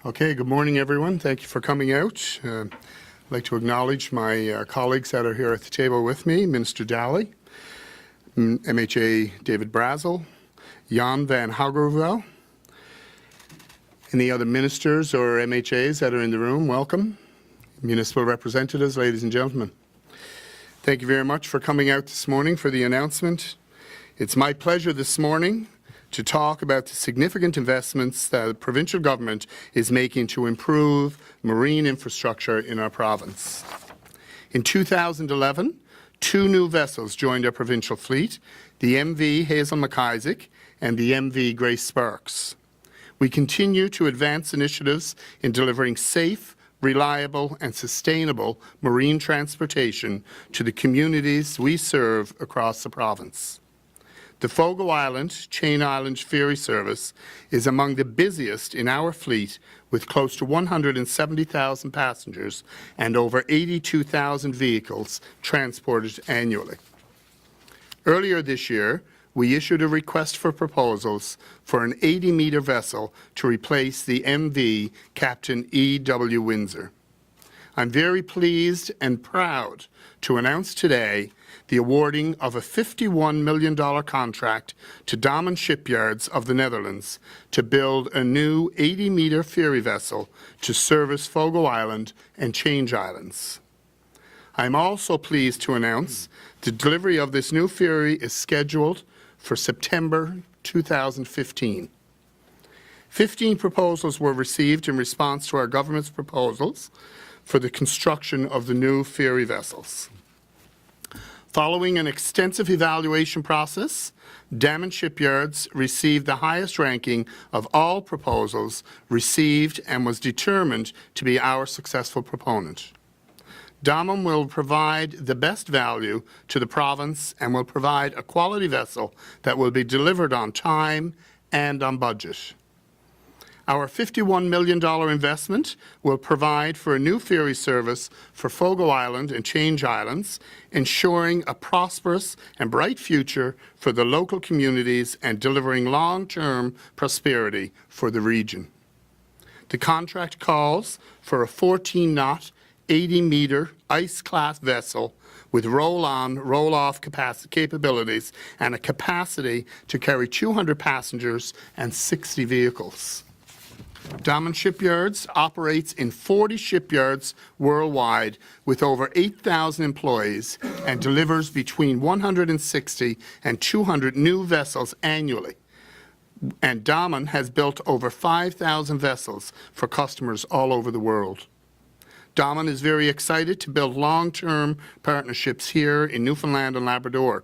Okay, good morning, everyone. Thank you for coming out. I'd like to acknowledge my colleagues that are here at the table with me, Minister Dalley, MHA David Brazel, Jan van Hogerwou, any other ministers or MHAs that are in the room, welcome. Municipal representatives, ladies and gentlemen. Thank you very much for coming out this morning for the announcement. It's my pleasure this morning to talk about the significant investments that the provincial government is making to improve marine infrastructure in our province. In 2011, two new vessels joined our provincial fleet, the MV Hazel McIsaac and the MV Grace Sparks. We continue to advance initiatives in delivering safe, reliable and sustainable marine transportation to the communities we serve across the province. The Fogo Island Chain Island ferry service is among the busiest in our fleet, with close to 170,000 passengers and over 82,000 vehicles transported annually. Earlier this year, we issued a request for proposals for an 80-metre vessel to replace the MV Captain E.W. Windsor. I'm very pleased and proud to announce today the awarding of a $51 million contract to Damen Shipyards of the Netherlands to build a new 80-metre ferry vessel to service Fogo Island and Change Islands. I'm also pleased to announce the delivery of this new ferry is scheduled for September 2015. 15 proposals were received in response to our government's proposals for the construction of the new ferry vessels. Following an extensive evaluation process, Damen Shipyards received the highest ranking of all proposals received and was determined to be our successful proponent. Damen will provide the best value to the province and will provide a quality vessel that will be delivered on time and on budget. Our $51 million investment will provide for a new ferry service for Fogo Island and Change Islands, ensuring a prosperous and bright future for the local communities and delivering long-term prosperity for the region. The contract calls for a 14-knot, 80-metre ice-class vessel with roll-on, roll-off capabilities and a capacity to carry 200 passengers and 60 vehicles. Damen Shipyards operates in 40 shipyards worldwide with over 8,000 employees and delivers between 160 and 200 new vessels annually. And Damen has built over 5,000 vessels for customers all over the world. Damen is very excited to build long-term partnerships here in Newfoundland and Labrador.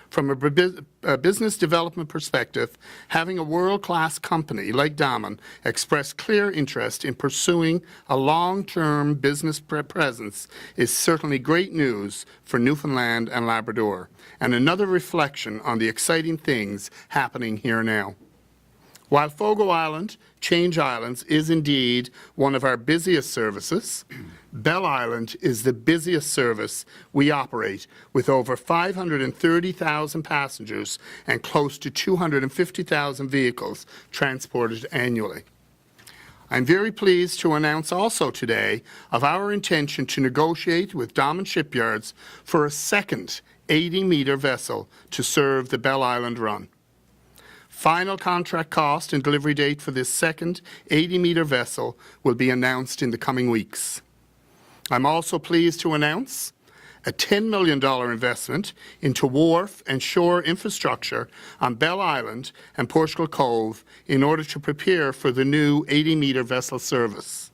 From a business development perspective, having a world-class company like Damen express clear interest in pursuing a long-term business presence is certainly great news for Newfoundland and Labrador, and another reflection on the exciting things happening here now. While Fogo Island, Change Islands is indeed one of our busiest services, Bell Island is the busiest service we operate with over 530,000 passengers and close to 250,000 vehicles transported annually. I'm very pleased to announce also today of our intention to negotiate with Damen Shipyards for a second 80-metre vessel to serve the Bell Island run. Final contract cost and delivery date for this second 80-metre vessel will be announced in the coming weeks. I'm also pleased to announce a $10 million investment into wharf and shore infrastructure on Bell Island and Portugal Cove in order to prepare for the new 80-metre vessel service.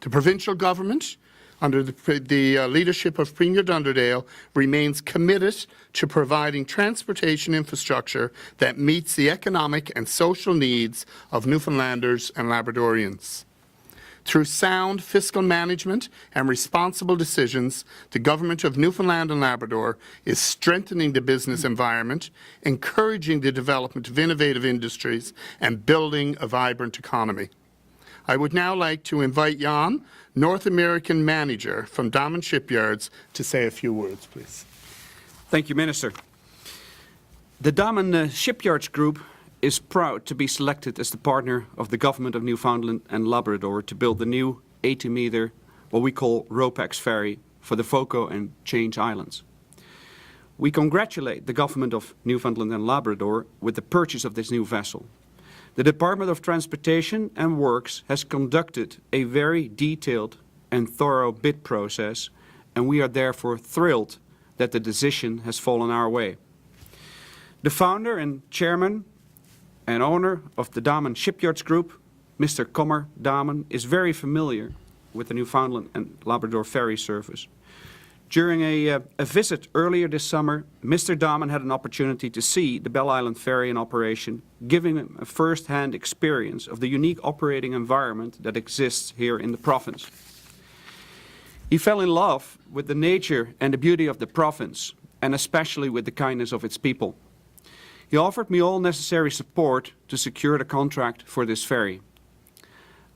The provincial government, under the leadership of Premier Dunderdale, remains committed to providing transportation infrastructure that meets the economic and social needs of Newfoundlanders and Labradorians. Through sound fiscal management and responsible decisions, the Government of Newfoundland and Labrador is strengthening the business environment, encouraging the development of innovative industries, and building a vibrant economy. I would now like to invite Jan, North American Manager from Damen Shipyards, to say a few words, please. Thank you, Minister. The Damen Shipyards Group is proud to be selected as the partner of the Government of Newfoundland and Labrador to build the new 80-meter, what we call RoPax ferry, for the Fogo and Change Islands. We congratulate the Government of Newfoundland and Labrador with the purchase of this new vessel. The Department of Transportation and Works has conducted a very detailed and thorough bid process, and we are therefore thrilled that the decision has fallen our way. The founder and chairman and owner of the Damen Shipyards Group, Mr. Damen, is very familiar with the Newfoundland and Labrador ferry service. During a visit earlier this summer, Mr. Damen had an opportunity to see the Bell Island ferry in operation, giving him a first-hand experience of the unique operating environment that exists here in the province. He fell in love with the nature and the beauty of the province, and especially with the kindness of its people. He offered me all necessary support to secure the contract for this ferry.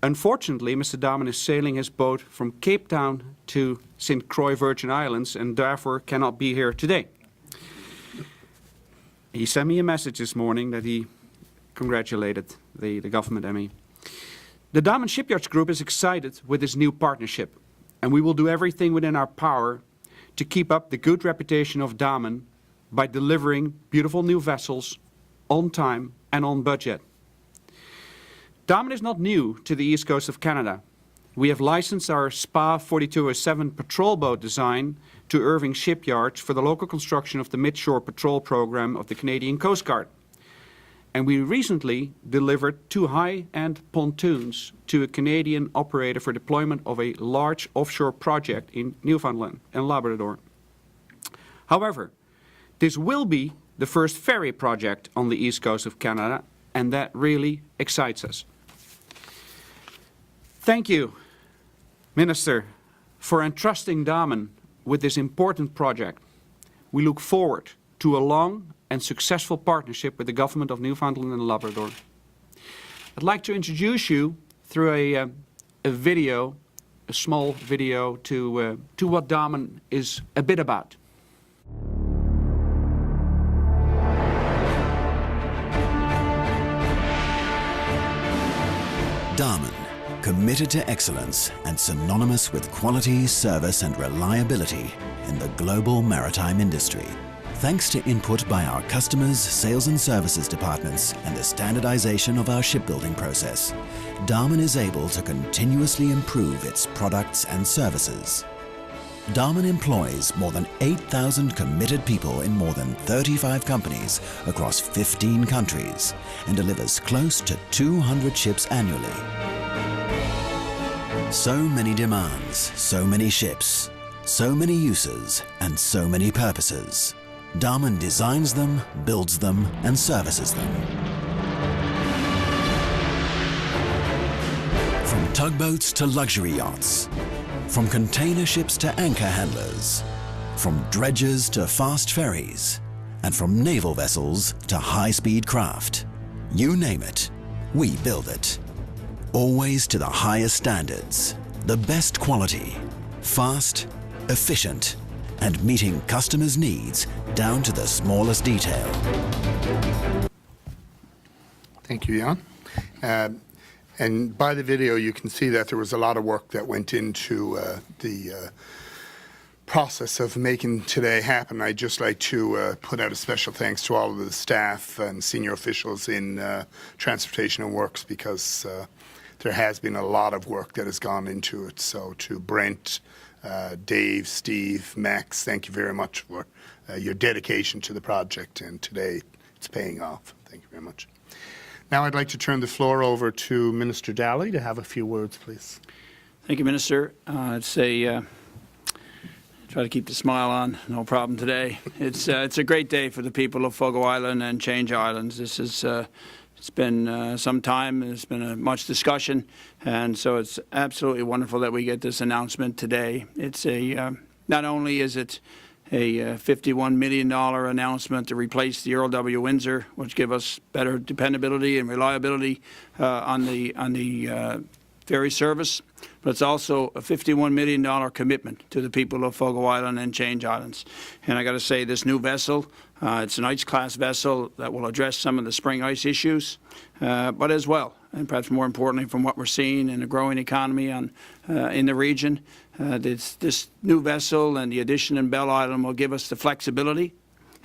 Unfortunately, Mr. Damen is sailing his boat from Cape Town to St. Croix Virgin Islands and therefore cannot be here today. He sent me a message this morning that he congratulated the government and me. The Damen Shipyards Group is excited with this new partnership, and we will do everything within our power to keep up the good reputation of Damen by delivering beautiful new vessels on time and on budget. Damen is not new to the east coast of Canada. We have licensed our SPA 4207 patrol boat design to Irving Shipyards for the local construction of the Midshore Patrol Program of the Canadian Coast Guard. And we recently delivered 2 high-end pontoons to a Canadian operator for deployment of a large offshore project in Newfoundland and Labrador. However, this will be the first ferry project on the east coast of Canada, and that really excites us. Thank you, Minister, for entrusting Damen with this important project. We look forward to a long and successful partnership with the Government of Newfoundland and Labrador. I'd like to introduce you through a video, a small video, to what Damen is a bit about. Damen, committed to excellence and synonymous with quality, service and reliability in the global maritime industry. Thanks to input by our customers, sales and services departments and the standardization of our shipbuilding process, Damen is able to continuously improve its products and services. Damen employs more than 8,000 committed people in more than 35 companies across 15 countries and delivers close to 200 ships annually. So many demands, so many ships, so many uses and so many purposes. Damen designs them, builds them and services them. From tugboats to luxury yachts, from container ships to anchor handlers, from dredgers to fast ferries, and from naval vessels to high-speed craft. You name it, we build it. Always to the highest standards, the best quality, fast, efficient, and meeting customers' needs down to the smallest detail. Thank you, Jan. And by the video, you can see that there was a lot of work that went into the process of making today happen. I'd just like to put out a special thanks to all of the staff and senior officials in Transportation and Works, because there has been a lot of work that has gone into it. So to Brent, Dave, Steve, Max, thank you very much for your dedication to the project, and today it's paying off. Thank you very much. Now I'd like to turn the floor over to Minister Dalley to have a few words, please. Thank you, Minister. Try to keep the smile on, no problem today. It's a great day for the people of Fogo Island and Change Islands. This is it's been some time, there's been much discussion, and so it's absolutely wonderful that we get this announcement today. It's not only is it a $51 million announcement to replace the Earl W. Windsor, which give us better dependability and reliability on the ferry service, but it's also a $51 million commitment to the people of Fogo Island and Change Islands. And I got to say, this new vessel, it's an ice-class vessel that will address some of the spring ice issues, but as well, and perhaps more importantly from what we're seeing in the growing economy in the region, this new vessel and the addition in Bell Island will give us the flexibility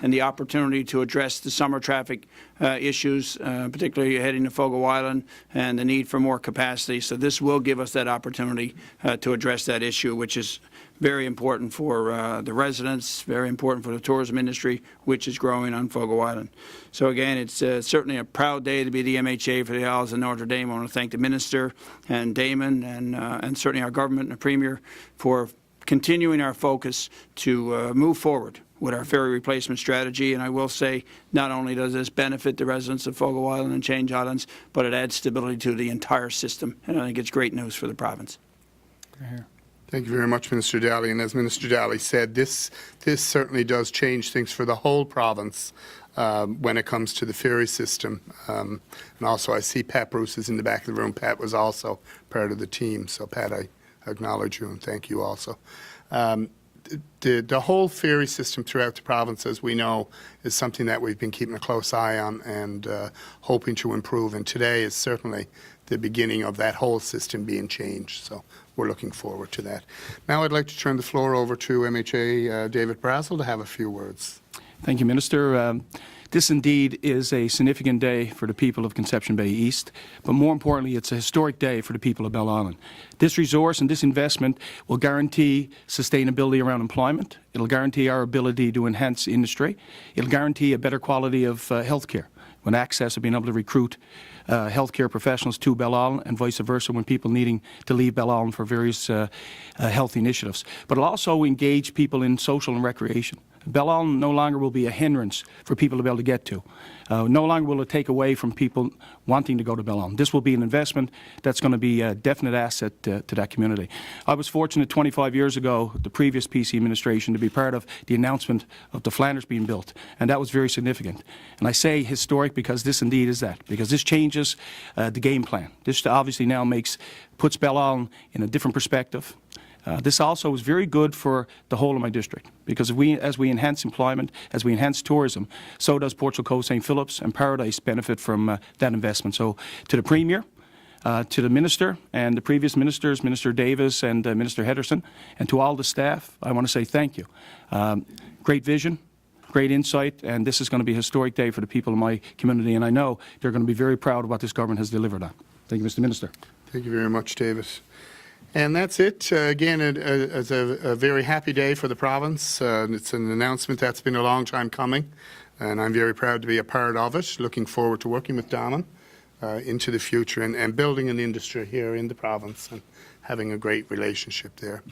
and the opportunity to address the summer traffic issues, particularly heading to Fogo Island, and the need for more capacity. So this will give us that opportunity to address that issue, which is very important for the residents, very important for the tourism industry, which is growing on Fogo Island. So again, it's certainly a proud day to be the MHA for the Isles of Notre Dame. I want to thank the Minister and Damen and certainly our government and the Premier for continuing our focus to move forward with our ferry replacement strategy. And I will say, not only does this benefit the residents of Fogo Island and Change Islands, but it adds stability to the entire system. And I think it's great news for the province. Thank you very much, Minister Dalley. And as Minister Dalley said, this certainly does change things for the whole province when it comes to the ferry system. And also, I see Pat Bruce is in the back of the room. Pat was also part of the team. So, Pat, I acknowledge you and thank you also. The whole ferry system throughout the province, as we know, is something that we've been keeping a close eye on and hoping to improve. And today is certainly the beginning of that whole system being changed. So we're looking forward to that. Now I'd like to turn the floor over to MHA David Brazel to have a few words. Thank you, Minister. This indeed is a significant day for the people of Conception Bay East, but more importantly, it's a historic day for the people of Bell Island. This resource and this investment will guarantee sustainability around employment. It'll guarantee our ability to enhance industry. It'll guarantee a better quality of health care, when access of being able to recruit healthcare professionals to Bell Island and vice versa when people needing to leave Bell Island for various health initiatives. But it'll also engage people in social and recreation. Bell Island no longer will be a hindrance for people to be able to get to. No longer will it take away from people wanting to go to Bell Island. This will be an investment that's going to be a definite asset to that community. I was fortunate 25 years ago, the previous PC administration, to be part of the announcement of the Flanders being built, and that was very significant. And I say historic because this indeed is that, because this changes the game plan. This obviously now puts Bell Island in a different perspective. This also is very good for the whole of my district, because as we enhance employment, as we enhance tourism, so does Portugal Cove, St. Phillips and Paradise benefit from that investment. So to the Premier, to the Minister and the previous Ministers, Minister Davis and Minister Henderson, and to all the staff, I want to say thank you. Great vision, great insight, and this is going to be a historic day for the people of my community, and I know they're going to be very proud of what this government has delivered on. Thank you, Mr. Minister. Thank you very much, David. And that's it. Again, it's a very happy day for the province. It's an announcement that's been a long time coming, and I'm very proud to be a part of it. Looking forward to working with Damen into the future and building an industry here in the province and having a great relationship there.